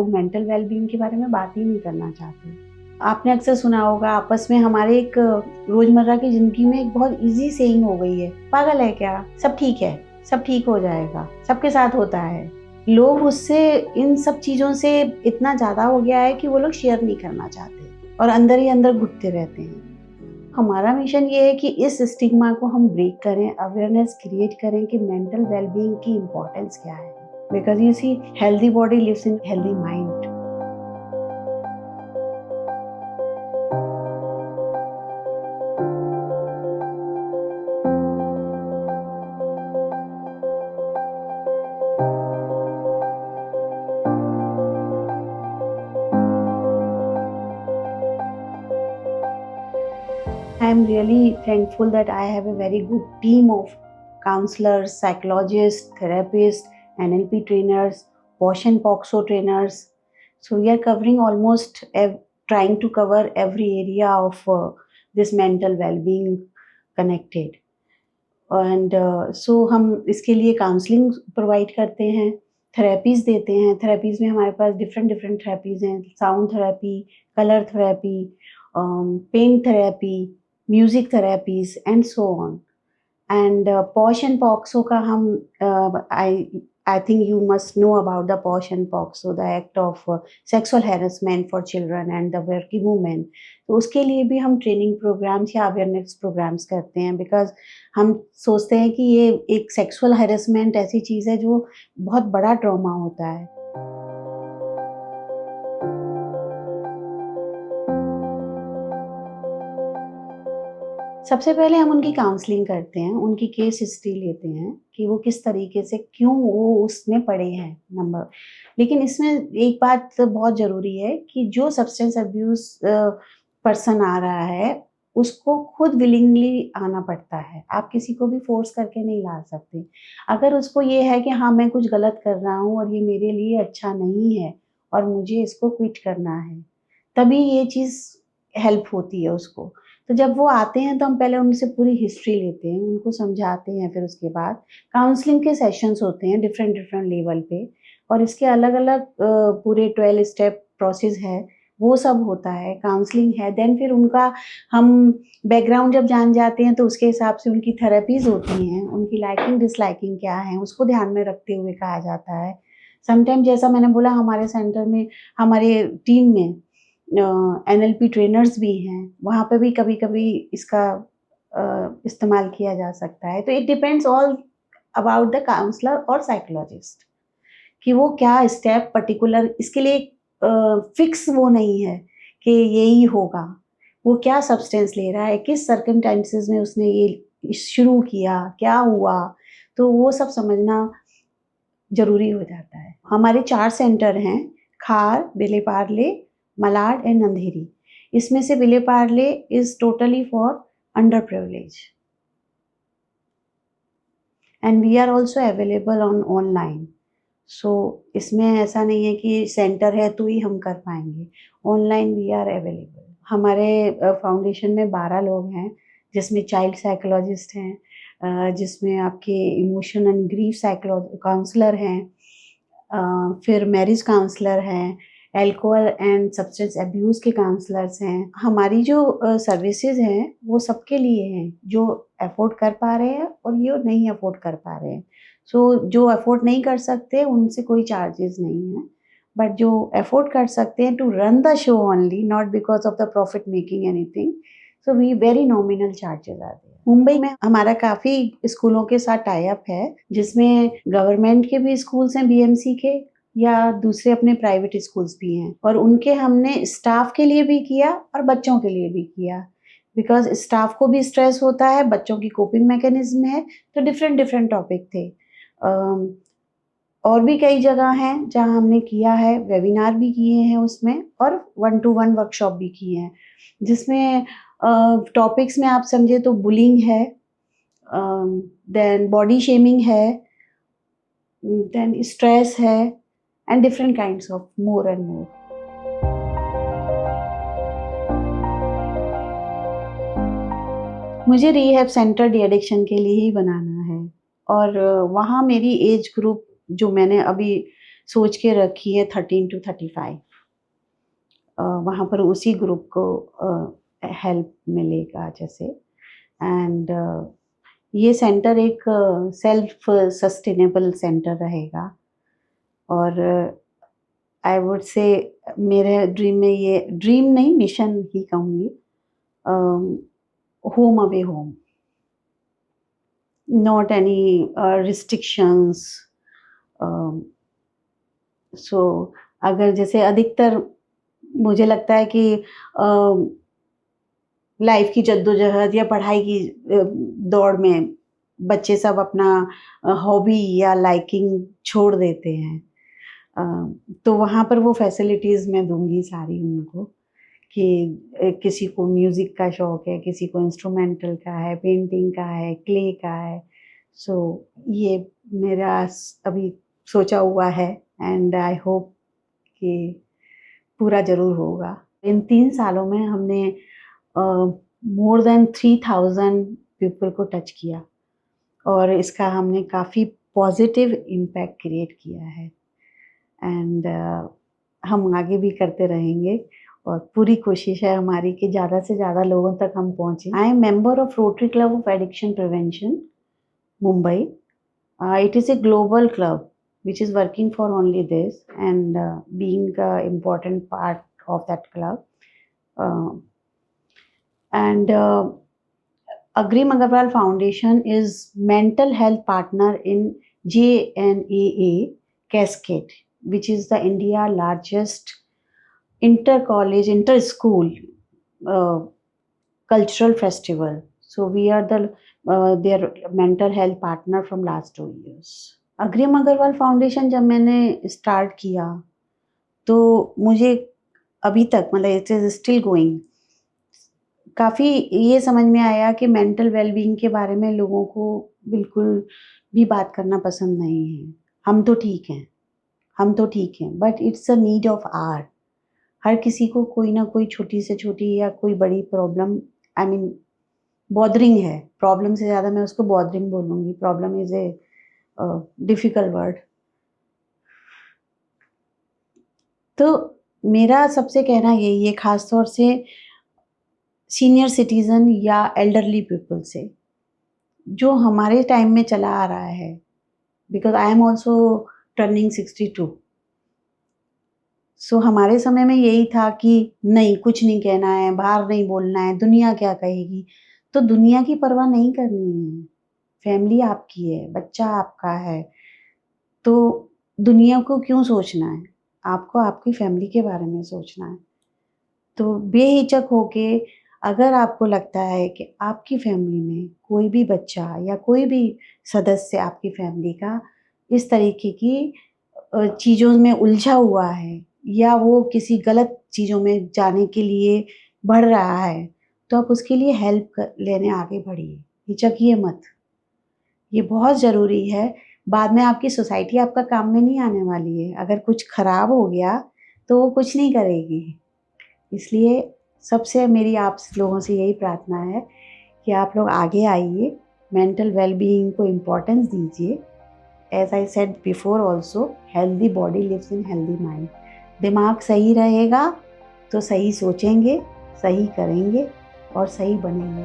लोग mental wellbeing के बारे में बात ही नहीं करना चाहते। आपने अक्सर सुना होगा आपस में हमारे एक रोजमर्रा की जिंदगी में एक बहुत इजी सेइंग हो गई है, पागल है क्या, सब ठीक है, सब ठीक हो जाएगा, सबके साथ होता है। लोग उससे इन सब चीजों से इतना ज्यादा हो गया है कि वो लोग शेयर नहीं करना चाहते और अंदर ही अंदर घुटते रहते हैं। हमारा मिशन ये है कि इस स्टिग्मा को हम ब्रेक करें, अवेयरनेस क्रिएट करें कि मेंटल वेलबींग की इम्पोर्टेंस क्या है। Because you see, healthy body lives in healthy mind. I am really thankful that I have a very good team of counselors, psychologists, therapists, NLP trainers, Bosch and POXO trainers. So we are covering almost trying to cover every area of this mental well-being connected. And so हम इसके लिए counselling provide करते हैं, therapies देते हैं। Therapies में हमारे पास डिफरेंट डिफरेंट थेरेपीज़ हैं, sound therapy, colour therapy, pain therapy, music therapies and so on. And POSH and POCSO का हम I think you must know about the POSH and POXO, the act of sexual harassment for children and the working women. तो उसके लिए भी हम training programmes या awareness programmes करते हैं, बिकॉज हम सोचते हैं कि ये एक सेक्सुअल हैरेसमेंट ऐसी चीज़ है जो बहुत बड़ा ट्रॉमा होता है। सबसे पहले हम उनकी काउंसलिंग करते हैं, उनकी केस हिस्ट्री लेते हैं कि वो किस तरीके से, क्यों वो उसमें पड़े हैं नंबर। लेकिन इसमें एक बात बहुत ज़रूरी है कि जो सब्सटेंस अब्यूज़ पर्सन आ रहा है, उसको खुद विलिंगली आना पड़ता है। आप किसी को भी फ़ोर्स करके नहीं ला सकते। अगर उसको ये है कि हाँ, मैं कुछ गलत कर रहा हूँ और ये मेरे लिए अच्छा नहीं है और मुझे इसको क्विट करना है, तभी ये चीज़ हेल्प होती है उसको। तो जब वो आते हैं तो हम पहले उनसे पूरी हिस्ट्री लेते हैं, उनको समझाते हैं, फिर उसके बाद काउंसलिंग के सेशंस होते हैं डिफरेंट डिफरेंट लेवल पे, और इसके अलग-अलग पूरे 12 स्टेप प्रोसेस है, वो सब होता है, काउंसलिंग है। देन फिर उनका हम बैकग्राउंड जब जान जाते हैं तो उसके हिसाब से उनकी थेरेपीज़ होती हैं, उनकी लाइकिंग डिसलाइकिंग क्या है, उसको ध्यान में रखते हुए कहा जाता है। समटाइम जैसा मैंने बोला, हमारे सेंटर में, हमारे टीम में NLP ट्रेनर्स भी हैं, वहाँ पे भी कभी-कभी इसका इस्तेमाल किया जा सकता है। तो it depends all about the counsellor और साइकोलॉजिस्ट कि वो क्या स्टेप पर्टिकुलर, इसके लिए फिक्स वो नहीं है कि यही होगा। वो क्या सब्सटेंस ले रहा है, किस सर्कमस्टेंसेस में उसने ये शुरू किया, क्या हुआ, तो वो सब समझना ज़रूरी हो जाता है। हमारे 4 सेंटर हैं, खार, विलेपार्ले, मलाड एंड अंधेरी। इसमें से Vile Parle is totally for under privilege and we are also available on online. सो इसमें ऐसा नहीं है कि सेंटर है तो ही हम कर पाएंगे, ऑनलाइन वी आर अवेलेबल। हमारे फाउंडेशन में 12 लोग हैं, जिसमें चाइल्ड साइकोलॉजिस्ट हैं, जिसमें आपके इमोशन एंड ग्रीफ काउंसलर हैं, फिर मैरिज काउंसलर हैं, एल्कोहल एंड सब्सटेंस अब्यूज़ के काउंसलर्स हैं। हमारी जो सर्विसेज हैं वो सबके लिए हैं, जो अफोर्ड कर पा रहे हैं और ये नहीं अफोर्ड कर पा रहे हैं। सो जो अफोर्ड नहीं कर सकते उनसे कोई चार्जेस नहीं है, बट जो अफोर्ड कर सकते हैं to run the show only, not because of the profit making anything, so we very nominal charges आते हैं। मुंबई में हमारा काफ़ी स्कूलों के साथ टाई अप है, जिसमें गवर्नमेंट के भी स्कूल्स हैं, BMC के, या दूसरे अपने प्राइवेट स्कूल्स भी हैं, और उनके हमने स्टाफ के लिए भी किया और बच्चों के लिए भी किया, बिकॉज स्टाफ को भी स्ट्रेस होता है, बच्चों की कोपिंग मैकेनिज्म है, तो डिफरेंट डिफरेंट टॉपिक थे। और भी कई जगह हैं जहाँ हमने किया है, वेबिनार भी किए हैं उसमें, और 1-to-1 वर्कशॉप भी किए हैं, जिसमें टॉपिक्स में आप समझे तो बुलिंग है, देन बॉडी शेमिंग है, देन स्ट्रेस है, and different kinds of more and more. मुझे रिहैब सेंटर डी एडिक्शन के लिए ही बनाना है, और वहाँ मेरी एज ग्रुप जो मैंने अभी सोच के रखी है 13 to 35। वहाँ पर उसी ग्रुप को हेल्प मिलेगा जैसे। एंड ये सेंटर एक सेल्फ सस्टेनेबल सेंटर रहेगा। और आई वुड से मेरे ड्रीम में, ये ड्रीम नहीं मिशन ही कहूँगी, home away home, not any restrictions. So अगर जैसे अधिकतर मुझे लगता है कि लाइफ की जद्दोजहद या पढ़ाई की दौड़ में बच्चे सब अपना हॉबी या लाइकिंग छोड़ देते हैं, तो वहाँ पर वो फैसिलिटीज़ मैं दूंगी सारी उनको कि किसी को म्यूज़िक का शौक़ है, किसी को इंस्ट्रूमेंटल का है, पेंटिंग का है, क्ले का है। सो ये मेरा अभी सोचा हुआ है एंड आई होप कि पूरा ज़रूर होगा। इन 3 सालों में हमने मोर देन 3000 पीपल को टच किया और इसका हमने काफ़ी पॉजिटिव इम्पैक्ट क्रिएट किया है। एंड हम आगे भी करते रहेंगे और पूरी कोशिश है हमारी कि ज़्यादा से ज़्यादा लोगों तक हम पहुँचें। I am member of rotary club of addiction prevention Mumbai. It is a global club which is working for only this and being an important part of that club. And Agrim Agarwal Foundation is mental health partner in JNAA Cascade, which is the India largest inter-college, inter-school cultural festival. So we are their mental health partner from last 2 years. अग्रिम Agarwal foundation जब मैंने start किया तो मुझे अभी तक मतलब it is still going, काफ़ी ये समझ में आया कि मेंटल वेलबींग के बारे में लोगों को बिल्कुल भी बात करना पसंद नहीं है। हम तो ठीक हैं, हम तो ठीक हैं, but it's a need of hour. हर किसी को कोई ना कोई छोटी से छोटी या कोई बड़ी प्रॉब्लम, आई मीन बॉदरिंग है। प्रॉब्लम से ज़्यादा मैं उसको बॉदरिंग बोलूँगी। Problem is a difficult word. तो मेरा सबसे कहना यही है, ख़ास तौर से सीनियर सिटीज़न या एल्डरली पीपल से, जो हमारे टाइम में चला आ रहा है, because I am also turning 62। सो हमारे समय में यही था कि नहीं, कुछ नहीं कहना है, बाहर नहीं बोलना है, दुनिया क्या कहेगी। तो दुनिया की परवाह नहीं करनी है। फैमिली आपकी है, बच्चा आपका है, तो दुनिया को क्यों सोचना है? आपको आपकी फैमिली के बारे में सोचना है। तो बेहिचक होके अगर आपको लगता है कि आपकी फैमिली में कोई भी बच्चा या कोई भी सदस्य आपकी फैमिली का इस तरीके की चीज़ों में उलझा हुआ है या वो किसी गलत चीज़ों में जाने के लिए बढ़ रहा है, तो आप उसके लिए हेल्प लेने आगे बढ़िए, हिचकिए मत। ये बहुत ज़रूरी है। बाद में आपकी सोसाइटी आपका काम में नहीं आने वाली है। अगर कुछ ख़राब हो गया तो वो कुछ नहीं करेगी। इसलिए सबसे मेरी आप लोगों से यही प्रार्थना है कि आप लोग आगे आइए, मेंटल वेलबीइंग को इम्पोर्टेंस दीजिए। As I said before also, healthy body lives in healthy mind. दिमाग सही रहेगा तो सही सोचेंगे, सही करेंगे और सही बनेंगे।